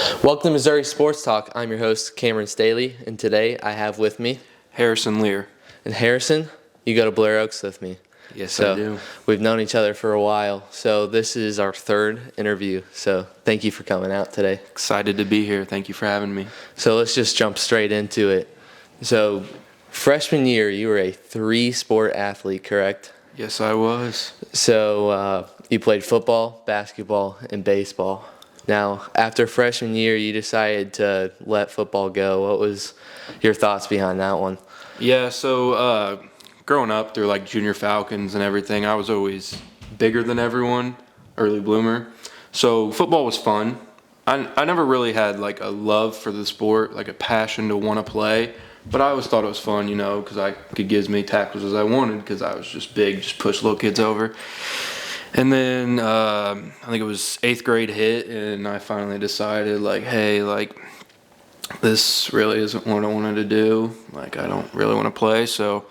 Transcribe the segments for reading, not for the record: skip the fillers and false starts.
Welcome to Missouri Sports Talk. I'm your host, Cameron Staley, and today I have with me Harrison Lear. And Harrison, you go to Blair Oaks with me. Yes, I do. We've known each other for a while, so this is our third interview. So thank you for coming out today. Excited to be here. Thank you for having me. So let's just jump straight into it. So freshman year, you were a three-sport athlete, correct? Yes, I was. So you played football, basketball, and baseball. Now, after freshman year, you decided to let football go. What was your thoughts behind that one? Yeah, so growing up through like junior Falcons and everything, I was always bigger than everyone, early bloomer. So football was fun. I never really had like a love for the sport, like a passion to want to play, but I always thought it was fun, because I could get as many tackles as I wanted because I was just big, just push little kids over. And then I think it was 8th grade hit, and I finally decided, like, hey, like, this really isn't what I wanted to do. Like, I don't really want to play. So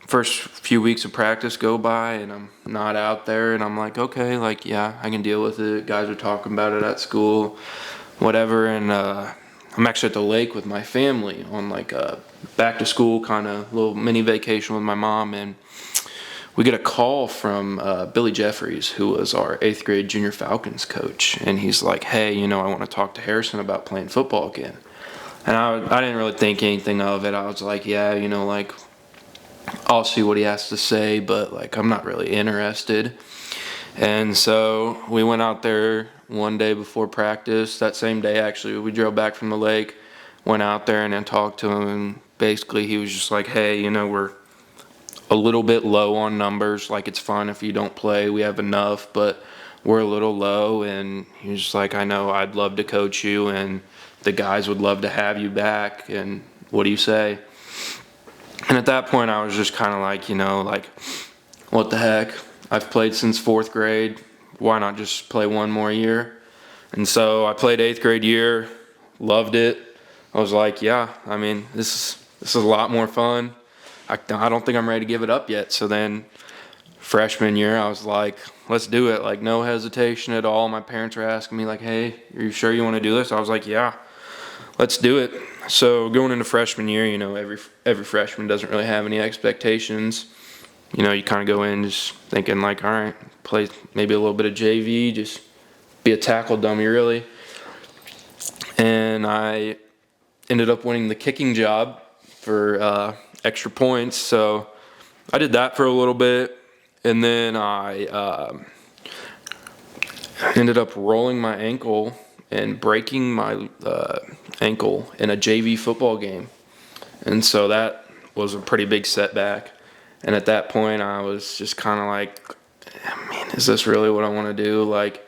first few weeks of practice go by, and I'm not out there, and I'm like, okay, like, yeah, I can deal with it. Guys are talking about it at school, whatever. And I'm actually at the lake with my family on, like, a back-to-school kind of little mini vacation with my mom, and we get a call from Billy Jeffries, who was our 8th grade junior Falcons coach. And he's like, hey, I want to talk to Harrison about playing football again. And I didn't really think anything of it. I was like, yeah, like, I'll see what he has to say, but, like, I'm not really interested. And so we went out there one day before practice. That same day, actually, we drove back from the lake, went out there and then talked to him. And basically he was just like, hey, we're a little bit low on numbers. Like, it's fine if you don't play. We have enough, but we're a little low. And he was just like, I know, I'd love to coach you, and the guys would love to have you back. And what do you say? And at that point, I was just kind of like, like, what the heck? I've played since 4th grade. Why not just play one more year? And so I played 8th grade year, loved it. I was like, yeah, I mean, this is a lot more fun. I don't think I'm ready to give it up yet. So then freshman year, I was like, let's do it. Like, no hesitation at all. My parents were asking me, like, hey, are you sure you want to do this? I was like, yeah, let's do it. So going into freshman year, every freshman doesn't really have any expectations. You kind of go in just thinking, like, all right, play maybe a little bit of JV, just be a tackle dummy, really. And I ended up winning the kicking job for extra points. So I did that for a little bit, and then I ended up rolling my ankle and breaking my ankle in a JV football game. And so that was a pretty big setback. And at that point, I was just kind of like, man, is this really what I want to do? Like,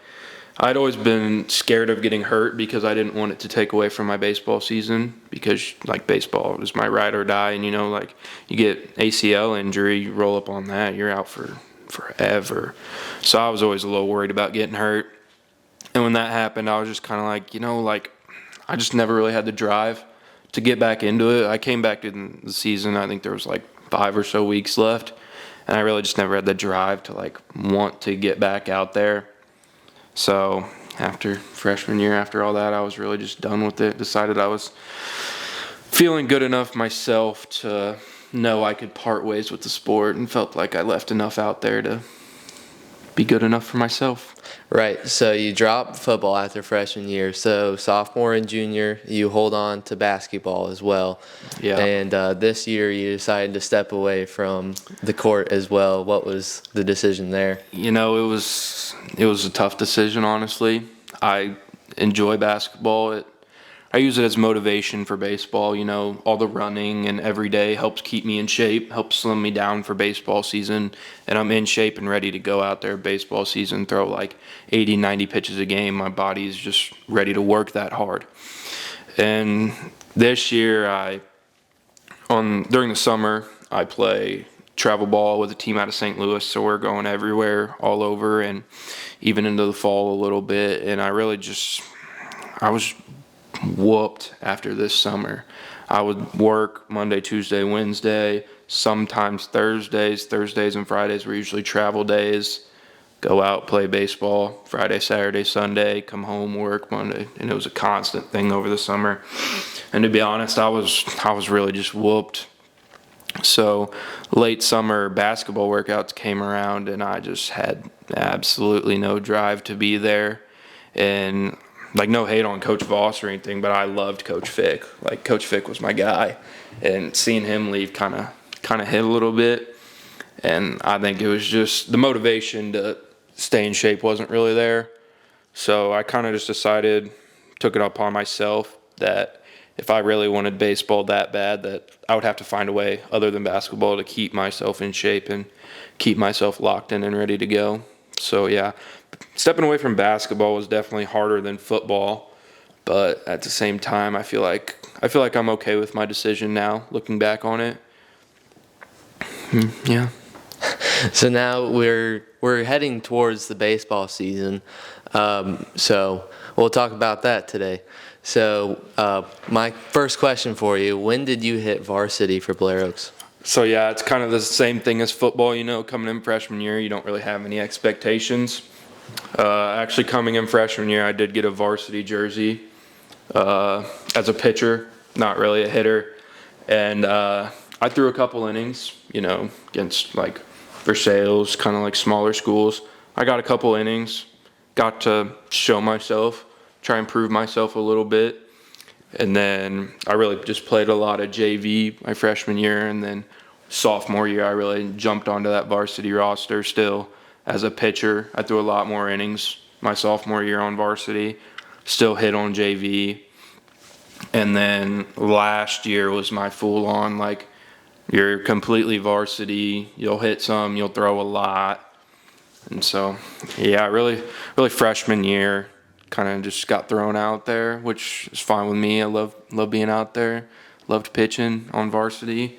I'd always been scared of getting hurt because I didn't want it to take away from my baseball season, because, like, baseball is my ride or die. And, like, you get ACL injury, you roll up on that, you're out for forever. So I was always a little worried about getting hurt. And when that happened, I was just kind of like, like, I just never really had the drive to get back into it. I came back in the season, I think there was, like, 5 or so weeks left. And I really just never had the drive to, like, want to get back out there. So after freshman year, after all that, I was really just done with it. Decided I was feeling good enough myself to know I could part ways with the sport, and felt like I left enough out there to be good enough for myself. Right, so you dropped football after freshman year. So sophomore and junior, you hold on to basketball as well. Yeah. And this year you decided to step away from the court as well. What was the decision there? It was a tough decision, honestly. I enjoy basketball. I use it as motivation for baseball. All the running and every day helps keep me in shape, helps slim me down for baseball season, and I'm in shape and ready to go out there baseball season, throw like 80, 90 pitches a game. My body's just ready to work that hard. And this year, during the summer, I play travel ball with a team out of St. Louis, so we're going everywhere, all over, and even into the fall a little bit. And I was whooped after this summer. I would work Monday, Tuesday, Wednesday, sometimes Thursdays and Fridays were usually travel days. go out, play baseball Friday, Saturday, Sunday, come home, work Monday, and it was a constant thing over the summer. And to be honest, I was really just whooped. So late summer basketball workouts came around, and I just had absolutely no drive to be there. And like, no hate on Coach Voss or anything, but I loved Coach Fick. Like, Coach Fick was my guy, and seeing him leave kind of hit a little bit. And I think it was just the motivation to stay in shape wasn't really there. So I kind of just decided, took it upon myself that if I really wanted baseball that bad, that I would have to find a way other than basketball to keep myself in shape and keep myself locked in and ready to go. So yeah, stepping away from basketball was definitely harder than football, but at the same time, I feel like I'm okay with my decision now, looking back on it. Yeah. So now we're heading towards the baseball season. So we'll talk about that today. So my first question for you, when did you hit varsity for Blair Oaks? So yeah, it's kind of the same thing as football, coming in freshman year, you don't really have any expectations. Actually coming in freshman year, I did get a varsity jersey as a pitcher, not really a hitter. And I threw a couple innings, against like Versailles, kind of like smaller schools. I got a couple innings, got to show myself, try and prove myself a little bit. And then I really just played a lot of JV my freshman year, and then sophomore year I really jumped onto that varsity roster still as a pitcher. I threw a lot more innings my sophomore year on varsity, still hit on JV. And then last year was my full on, like, you're completely varsity, you'll hit some, you'll throw a lot. And so, yeah, really freshman year, kind of just got thrown out there, which is fine with me. I love being out there, loved pitching on varsity.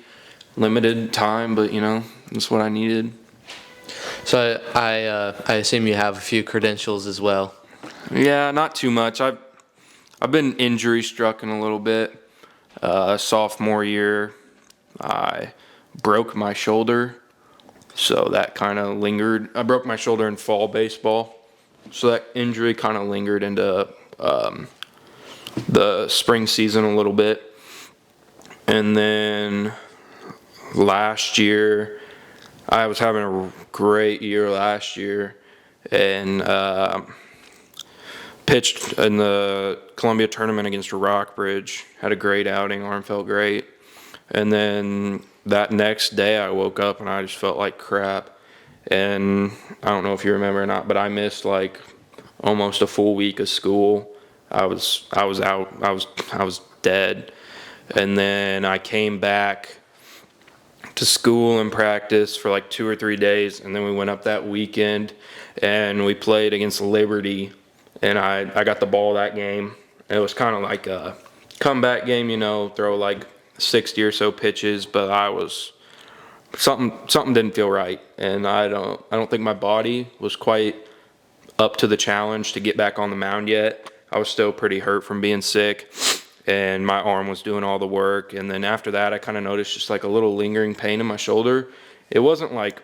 Limited time, but, that's what I needed. So I assume you have a few credentials as well. Yeah, not too much. I've been injury struck in a little bit. Sophomore year, I broke my shoulder, so that kind of lingered. I broke my shoulder in fall baseball, so that injury kind of lingered into the spring season a little bit. And then last year, I was having a great year last year, and pitched in the Columbia tournament against Rockbridge. Had a great outing, arm felt great. And then that next day I woke up and I just felt like crap. And I don't know if you remember or not, but I missed like almost a full week of school. I was out. I was dead. And then I came back to school and practice for like 2 or 3 days, and then we went up that weekend and we played against Liberty, and I got the ball that game. It was kind of like a comeback game, throw like 60 or so pitches, but I was something didn't feel right, and I don't think my body was quite up to the challenge to get back on the mound yet. I was still pretty hurt from being sick, and my arm was doing all the work. And then after that, I kind of noticed just like a little lingering pain in my shoulder. It wasn't like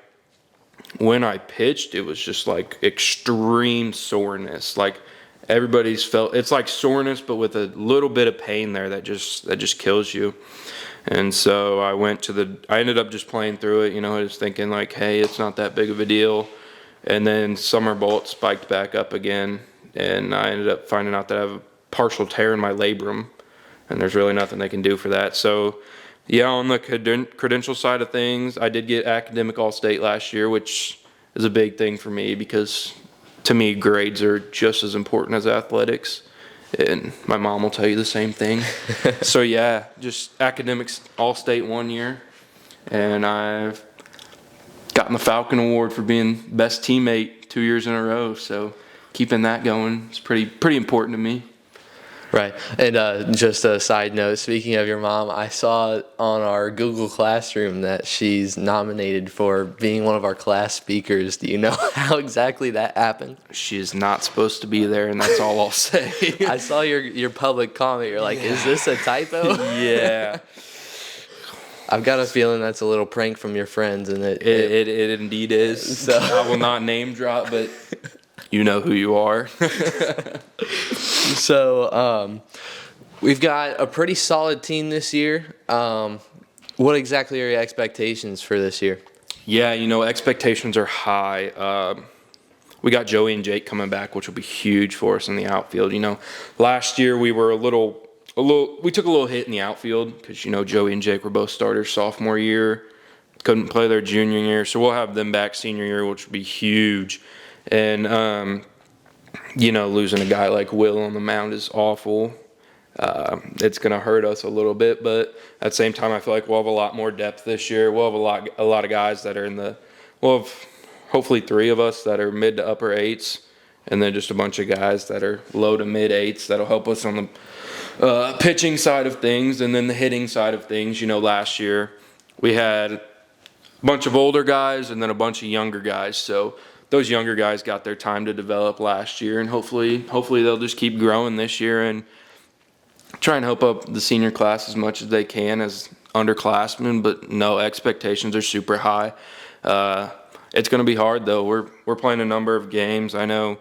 when I pitched, it was just like extreme soreness. Like everybody's felt, it's like soreness, but with a little bit of pain there that just kills you. And so I ended up just playing through it, I was thinking like, hey, it's not that big of a deal. And then summer bolt spiked back up again, and I ended up finding out that I have a partial tear in my labrum, and there's really nothing they can do for that. So yeah, on the credential side of things, I did get academic all-state last year, which is a big thing for me because to me grades are just as important as athletics, and my mom will tell you the same thing. So yeah, just academics all-state 1 year, and I've gotten the Falcon Award for being best teammate 2 years in a row, so keeping that going is pretty important to me. Right. And just a side note, speaking of your mom, I saw on our Google Classroom that she's nominated for being one of our class speakers. Do you know how exactly that happened? She is not supposed to be there, and that's all I'll say. I saw your public comment. You're like, Is this a typo? Yeah. I've got a feeling that's a little prank from your friends, and It indeed is. So I will not name drop, but you know who you are. So we've got a pretty solid team this year. What exactly are your expectations for this year? Yeah, expectations are high. We got Joey and Jake coming back, which will be huge for us in the outfield. Last year we were we took a little hit in the outfield because, Joey and Jake were both starters sophomore year, couldn't play their junior year. So we'll have them back senior year, which will be huge. And, losing a guy like Will on the mound is awful. It's going to hurt us a little bit, but at the same time, I feel like we'll have a lot more depth this year. We'll have a lot of guys that are we'll have hopefully 3 of us that are mid to upper 8s, and then just a bunch of guys that are low to mid 8s that'll help us on the pitching side of things, and then the hitting side of things. Last year we had a bunch of older guys and then a bunch of younger guys, so those younger guys got their time to develop last year, and hopefully they'll just keep growing this year and try and help up the senior class as much as they can as underclassmen. But no, expectations are super high. It's going to be hard though. We're playing a number of games. I know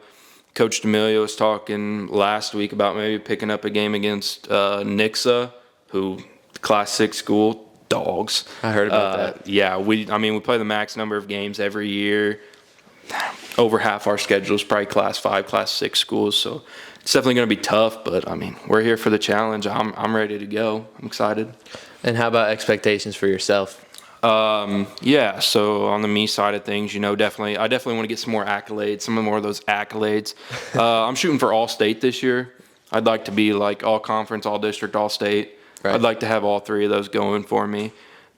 Coach D'Amelio was talking last week about maybe picking up a game against Nixa, who Class 6 school dogs. I heard about that. Yeah, we play the max number of games every year. Over half our schedule is probably Class 5, Class 6 schools, so it's definitely going to be tough. But we're here for the challenge. I'm ready to go. I'm excited. And how about expectations for yourself? Yeah, so on the me side of things, I definitely want to get some more accolades, some more of those accolades. I'm shooting for all state this year. I'd like to be like all conference, all district, all state. Right. I'd like to have all 3 of those going for me.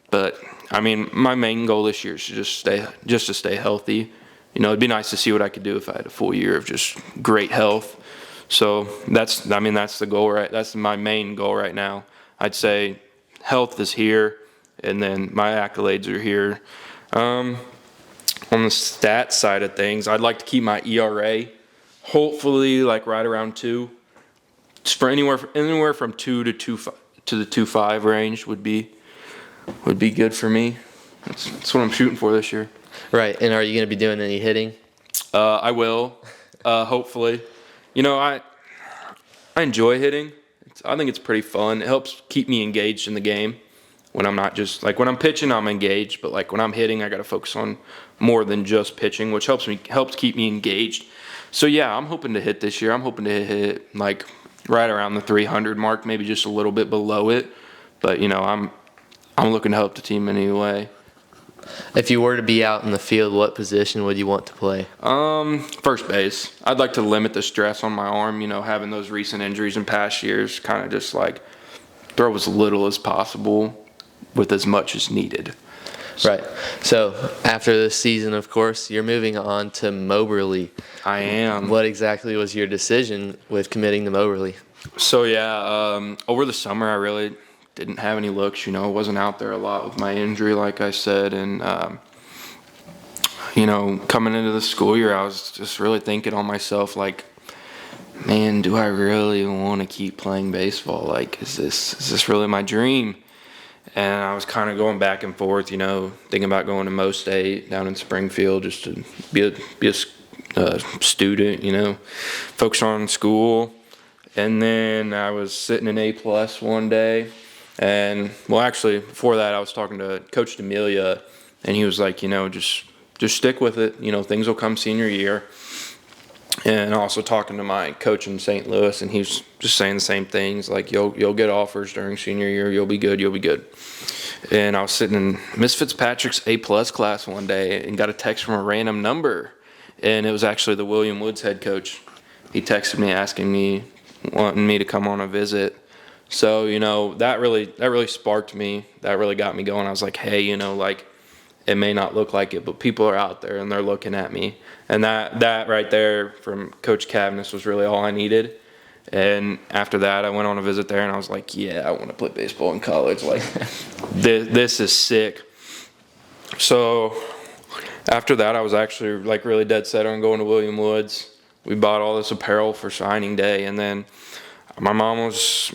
But my main goal this year is to stay healthy. It'd be nice to see what I could do if I had a full year of just great health. So that's the goal, right? That's my main goal right now. I'd say health is here, and then my accolades are here. On the stats side of things, I'd like to keep my ERA, hopefully like right around 2. Just for anywhere from 2 to 2.5 range would be good for me. That's what I'm shooting for this year. Right, and are you going to be doing any hitting? I will, hopefully. I enjoy hitting. I think it's pretty fun. It helps keep me engaged in the game. When I'm not just when I'm pitching, I'm engaged, but when I'm hitting, I got to focus on more than just pitching, which helps keep me engaged. So yeah, I'm hoping to hit this year. I'm hoping to hit right around the 300 mark, maybe just a little bit below it. But I'm looking to help the team anyway. If you were to be out in the field, what position would you want to play? First base. I'd like to limit the stress on my arm. Having those recent injuries in past years, kind of just throw as little as possible with as much as needed. Right. So after this season, of course, you're moving on to Moberly. I am. What exactly was your decision with committing to Moberly? So yeah, over the summer I really didn't have any looks. Wasn't out there a lot with my injury, like I said, and coming into the school year, I was just really thinking on myself, man, do I really want to keep playing baseball? Is this really my dream? And I was kind of going back and forth, thinking about going to Mo State down in Springfield just to be a student, focus on school. And then I was sitting in A+ one day, and actually before that I was talking to Coach D'Amelio, and he was like, just stick with it. Things will come senior year. And also talking to my coach in St. Louis, and he was just saying the same things, you'll get offers during senior year, you'll be good. And I was sitting in Miss Fitzpatrick's A+ class one day and got a text from a random number, and it was actually the William Woods head coach. He texted me wanting me to come on a visit. So, that really sparked me. That really got me going. I was like, hey, it may not look like it, but people are out there and they're looking at me. And that right there from Coach Cavness was really all I needed. And after that, I went on a visit there, and I was like, yeah, I want to play baseball in college. This is sick. So after that, I was actually really dead set on going to William Woods. We bought all this apparel for signing day, and then my mom was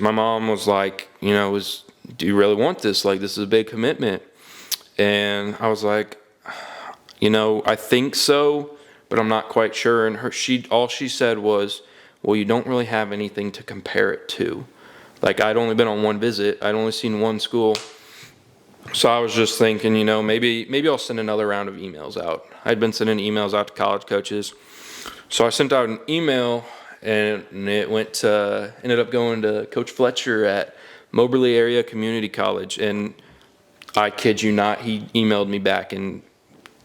like, was do you really want this? Like, this is a big commitment. And I was like, I think so, but I'm not quite sure. And all she said was, well, you don't really have anything to compare it to. Like, I'd only been on one visit. I'd only seen one school. So I was just thinking, maybe I'll send another round of emails out. I'd been sending emails out to college coaches. So I sent out an email, and it ended up going to Coach Fletcher at Moberly Area Community College. And I kid you not, he emailed me back in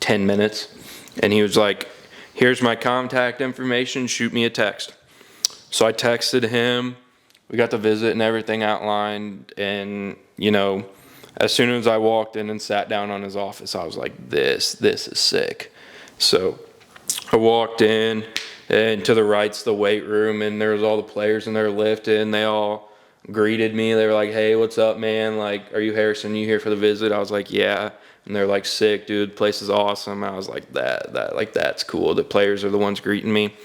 10 minutes. And he was like, here's my contact information, shoot me a text. So I texted him. We got the visit and everything outlined. And, as soon as I walked in and sat down on his office, I was like, this is sick. So I walked in, and to the right's the weight room, and there was all the players in there lifting. They all greeted me. They were like, hey, what's up, man? Like, are you Harrison? You here for the visit? I was like, yeah. And they're like, sick, dude. The place is awesome. I was like, that's cool. The players are the ones greeting me.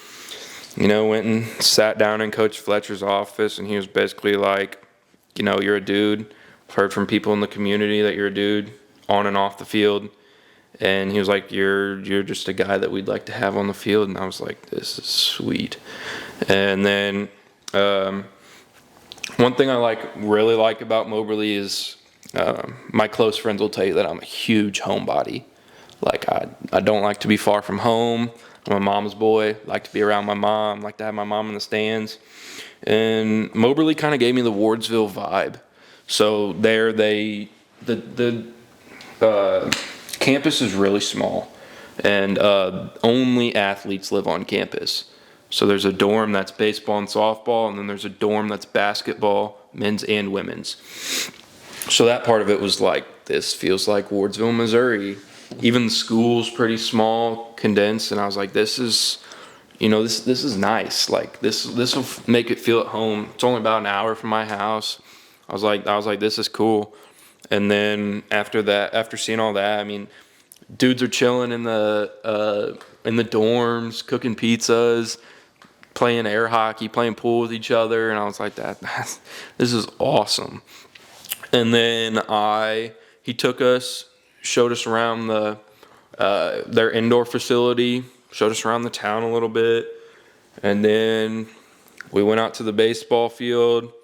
Went and sat down in Coach Fletcher's office, and he was basically like, you're a dude. I've heard from people in the community that you're a dude on and off the field. And he was like, you're just a guy that we'd like to have on the field. And I was like, this is sweet. And then one thing I really like about Moberly is my close friends will tell you that I'm a huge homebody. Like, I don't like to be far from home. I'm a mama's boy. Like to be around my mom. Like to have my mom in the stands. And Moberly kind of gave me the Wardsville vibe. So there, the campus is really small, and only athletes live on campus. So there's a dorm that's baseball and softball, and then there's a dorm that's basketball, men's and women's. So that part of it was like, this feels like Wardsville, Missouri. Even the school's pretty small, condensed, and I was like, this is nice. Like, this will make it feel at home. It's only about an hour from my house. I was like, this is cool. And then after seeing all that, I mean, dudes are chilling in the dorms, cooking pizzas, playing air hockey, playing pool with each other, and I was like, this is awesome. And then he took us, showed us around their indoor facility, showed us around the town a little bit, and then we went out to the baseball field.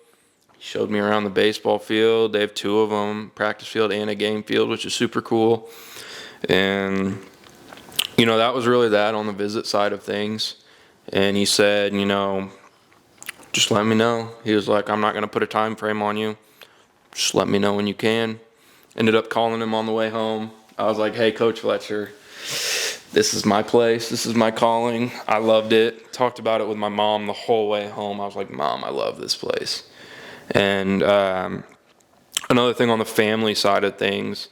He showed me around the baseball field. They have two of them, practice field and a game field, which is super cool. And, that was really that on the visit side of things. And he said, just let me know. He was like, I'm not going to put a time frame on you. Just let me know when you can. Ended up calling him on the way home. I was like, hey, Coach Fletcher, this is my place. This is my calling. I loved it. Talked about it with my mom the whole way home. I was like, Mom, I love this place. And another thing on the family side of things,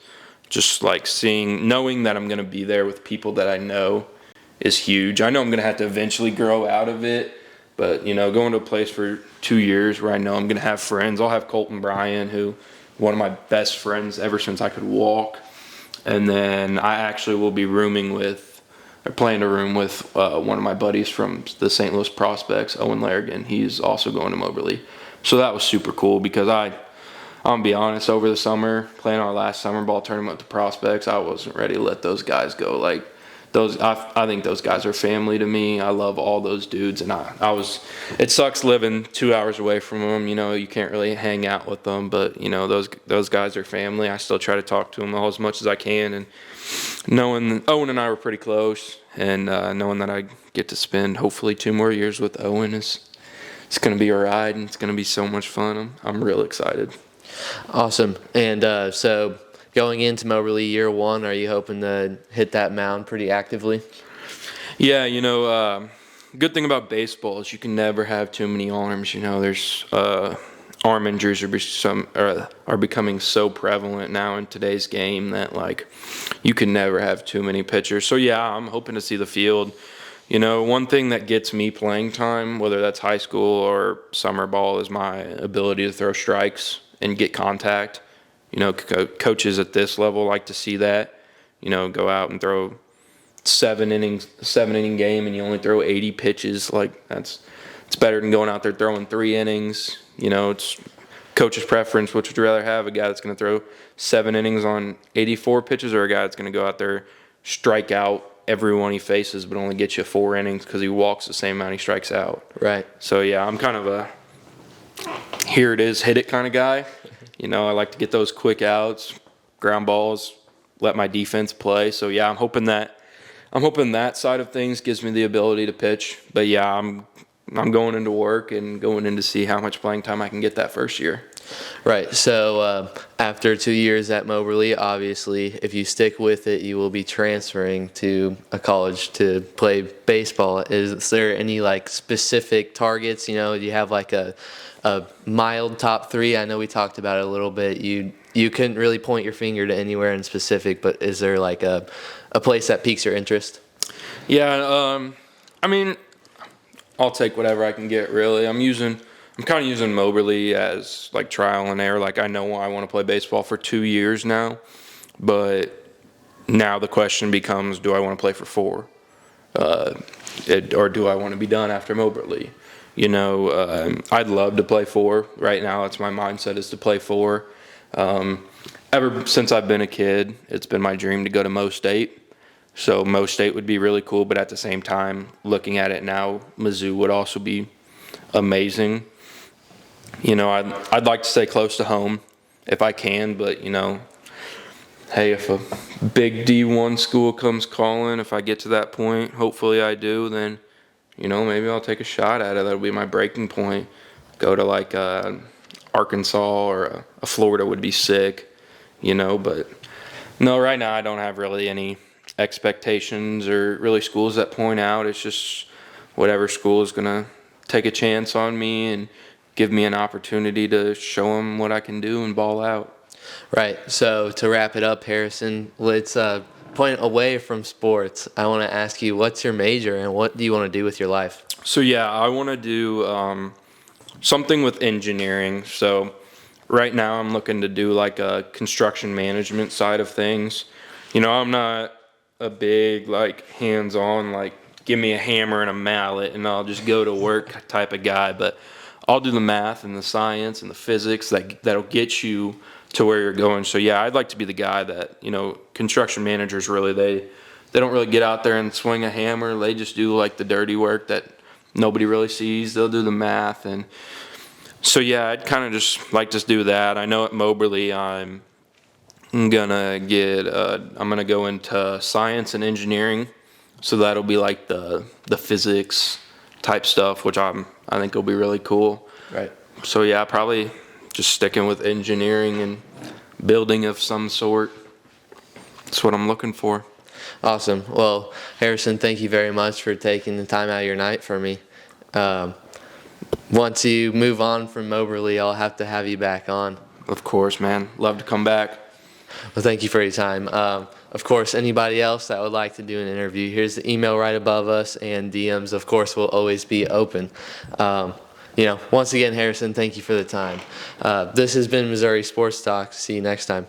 just like knowing that I'm going to be there with people that I know is huge. I know I'm going to have to eventually grow out of it, but, going to a place for 2 years where I know I'm going to have friends. I'll have Colton Bryan, who one of my best friends ever since I could walk. And then I actually will be playing a room with one of my buddies from the St. Louis Prospects, Owen Larrigan. He's also going to Moberly. So that was super cool because I'm going to be honest, over the summer, playing our last summer ball tournament with the Prospects, I wasn't ready to let those guys go. Like, I think those guys are family to me. I love all those dudes, and it sucks living 2 hours away from them. You can't really hang out with them, but those guys are family. I still try to talk to them as much as I can, and knowing Owen and I were pretty close, and knowing that I get to spend hopefully 2 more years with Owen it's going to be a ride, and it's going to be so much fun. I'm real excited. Awesome. And so going into Moberly year one, are you hoping to hit that mound pretty actively? Yeah, good thing about baseball is you can never have too many arms. There's arm injuries are becoming so prevalent now in today's game that you can never have too many pitchers. So yeah, I'm hoping to see the field. One thing that gets me playing time, whether that's high school or summer ball, is my ability to throw strikes and get contact. Coaches at this level like to see that. Go out and throw 7-inning game, and you only throw 80 pitches. It's better than going out there throwing 3 innings. It's coach's preference, which would you rather have? A guy that's going to throw 7 innings on 84 pitches, or a guy that's going to go out there, strike out everyone he faces, but only get you 4 innings because he walks the same amount he strikes out? Right. So yeah, I'm kind of a here it is, hit it kind of guy. You know, I like to get those quick outs, ground balls, let my defense play. So yeah, I'm hoping that side of things gives me the ability to pitch. But yeah, I'm going into work and going in to see how much playing time I can get that first year. Right. So after 2 years at Moberly, obviously, if you stick with it, you will be transferring to a college to play baseball. Is there any like specific targets? You know, do you have like a mild top 3? I know we talked about it a little bit. You couldn't really point your finger to anywhere in specific, but is there like a place that piques your interest? Yeah. I mean, I'll take whatever I can get, really. I'm kind of using Moberly as like trial and error. Like, I know I want to play baseball for 2 years now, but now the question becomes, do I want to play for 4? Or do I want to be done after Moberly? You know, I'd love to play 4. Right now, it's my mindset is to play 4. Ever since I've been a kid, it's been my dream to go to Mo State. So Mo State would be really cool, but at the same time, looking at it now, Mizzou would also be amazing. You know, I'd like to stay close to home if I can, but, you know, hey, if a big D1 school comes calling, if I get to that point, hopefully I do, then, you know, maybe I'll take a shot at it. That'll be my breaking point. Go to like Arkansas or a Florida would be sick, you know, but no, right now I don't have really any expectations or really schools that point out. It's just whatever school is going to take a chance on me and give me an opportunity to show them what I can do and ball out. Right. So to wrap it up, Harrison, let's point away from sports. I want to ask you, what's your major and what do you want to do with your life? So yeah, I want to do something with engineering. So right now I'm looking to do like a construction management side of things. You know, I'm not a big like hands-on like give me a hammer and a mallet and I'll just go to work type of guy, but I'll do the math and the science and the physics that'll get you to where you're going. So yeah, I'd like to be the guy that, you know, construction managers really they don't really get out there and swing a hammer. They just do like the dirty work that nobody really sees. They'll do the math. And so yeah, I'd kind of just like to do that. I know at Moberly I'm gonna go into science and engineering. So that'll be like the physics type stuff, which I think will be really cool. Right. So yeah, probably just sticking with engineering and building of some sort. That's what I'm looking for. Awesome. Well, Harrison, thank you very much for taking the time out of your night for me. Once you move on from Moberly, I'll have to have you back on. Of course, man. Love to come back. Well, thank you for your time. Of course, anybody else that would like to do an interview, here's the email right above us, and DMs, of course, will always be open. You know, once again, Harrison, thank you for the time. This has been Missouri Sports Talk. See you next time.